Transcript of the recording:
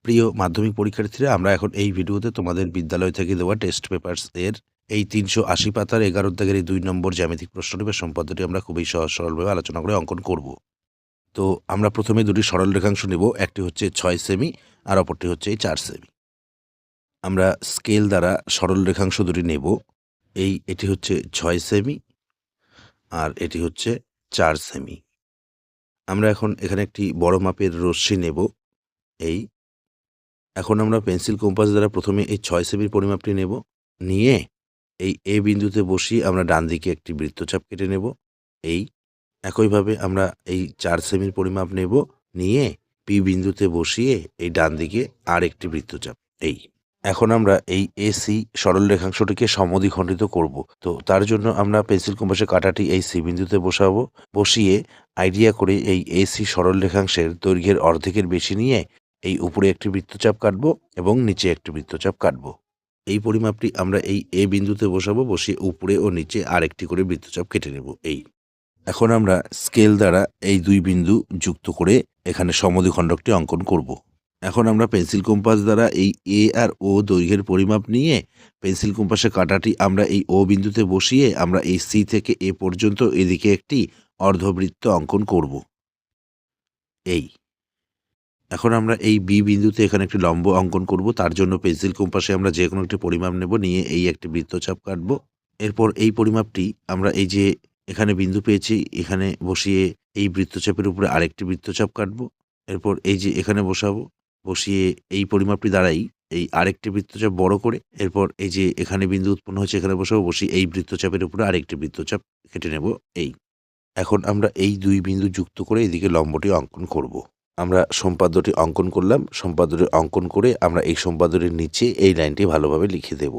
প্রিয় মাধ্যমিক পরীক্ষার্থীরা, আমরা এখন এই ভিডিওতে তোমাদের বিদ্যালয় থেকে দেওয়া টেস্ট পেপারস এর এই ৩৮০ পাতার ১১ দাগের এই ২ নম্বর জ্যামিতিক প্রশ্নটি বা সম্পাদ্যটি আমরা খুবই সহজ সরলভাবে আলোচনা করে অঙ্কন করব। তো আমরা প্রথমে দুটি সরল রেখাংশ নেব, একটি হচ্ছে ৬ সেমি আর অপরটি হচ্ছে এই ৪ সেমি। আমরা স্কেল দ্বারা সরল রেখাংশ দুটি নেব। এটি হচ্ছে ৬ সেমি আর এটি হচ্ছে ৪ সেমি। আমরা এখন এখানে একটি বড় মাপের রশ্মি নেব। এখন আমরা পেন্সিল কম্পাস দ্বারা প্রথমে এই ৬ সেমির পরিমাপটি নেব, নিয়ে এই এ বিন্দুতে বসিয়ে আমরা ডান দিকে একটি বৃত্তচাপ কেটে নেব। একইভাবে আমরা এই ৪ সেমির পরিমাপ নেব, নিয়ে পি বিন্দুতে বসিয়ে এই ডান দিকে আর একটি বৃত্তচাপ। এখন আমরা এই এসি সরল রেখাংশটিকে সমদ্বিখণ্ডিত করব। তো তার জন্য আমরা পেন্সিল কম্পাসের কাঁটাটি এই সি বিন্দুতে বসাবো, বসিয়ে আইডিয়া করে এই এসি সরল রেখাংশের দৈর্ঘ্যের অর্ধেকের বেশি নিয়ে এই উপরে একটি বৃত্তচাপ কাটবো এবং নিচে একটি বৃত্তচাপ কাটবো। এই পরিমাপটি আমরা এই এ বিন্দুতে বসাবো, বসিয়ে উপরে ও নিচে আরেকটি করে বৃত্তচাপ কেটে নেব। এখন আমরা স্কেল দ্বারা এই দুই বিন্দু যুক্ত করে এখানে সমদ্বিখণ্ডকটি অঙ্কন করব। এখন আমরা পেন্সিল কম্পাস দ্বারা এই এ আর ও দৈর্ঘ্যের পরিমাপ নিয়ে পেন্সিল কম্পাসের কাঁটাটি আমরা এই ও বিন্দুতে বসিয়ে আমরা এই সি থেকে এ পর্যন্ত এদিকে একটি অর্ধবৃত্ত অঙ্কন করব। এখন আমরা এই বি বিন্দুতে এখানে একটি লম্ব অঙ্কন করব। তার জন্য পেন্সিল কম্পাসে আমরা যে কোনো একটি পরিমাপ নেব, নিয়ে এই একটি বৃত্তচাপ কাটব। এরপর এই পরিমাপটি আমরা এই যে এখানে বিন্দু পেয়েছি এখানে বসিয়ে এই বৃত্তচাপের উপরে আরেকটি বৃত্তচাপ কাটব। এরপর এই যে এখানে বসাবো, বসিয়ে এই পরিমাপটি দ্বারাই এই আরেকটি বৃত্তচাপ বড় করে, এরপর এই যে এখানে বিন্দু উৎপন্ন হচ্ছে এখানে বসাবো, বসিয়ে এই বৃত্তচাপের উপরে আরেকটি বৃত্তচাপ কেটে নেব। এখন আমরা এই দুই বিন্দু যুক্ত করে এদিকে লম্বটি অঙ্কন করব। আমরা সম্পাদ্যটি অঙ্কন করলাম। সম্পাদ্যটি অঙ্কন করে আমরা এই সম্পাদ্যটির নিচে এই লাইনটি ভালোভাবে লিখে দেব।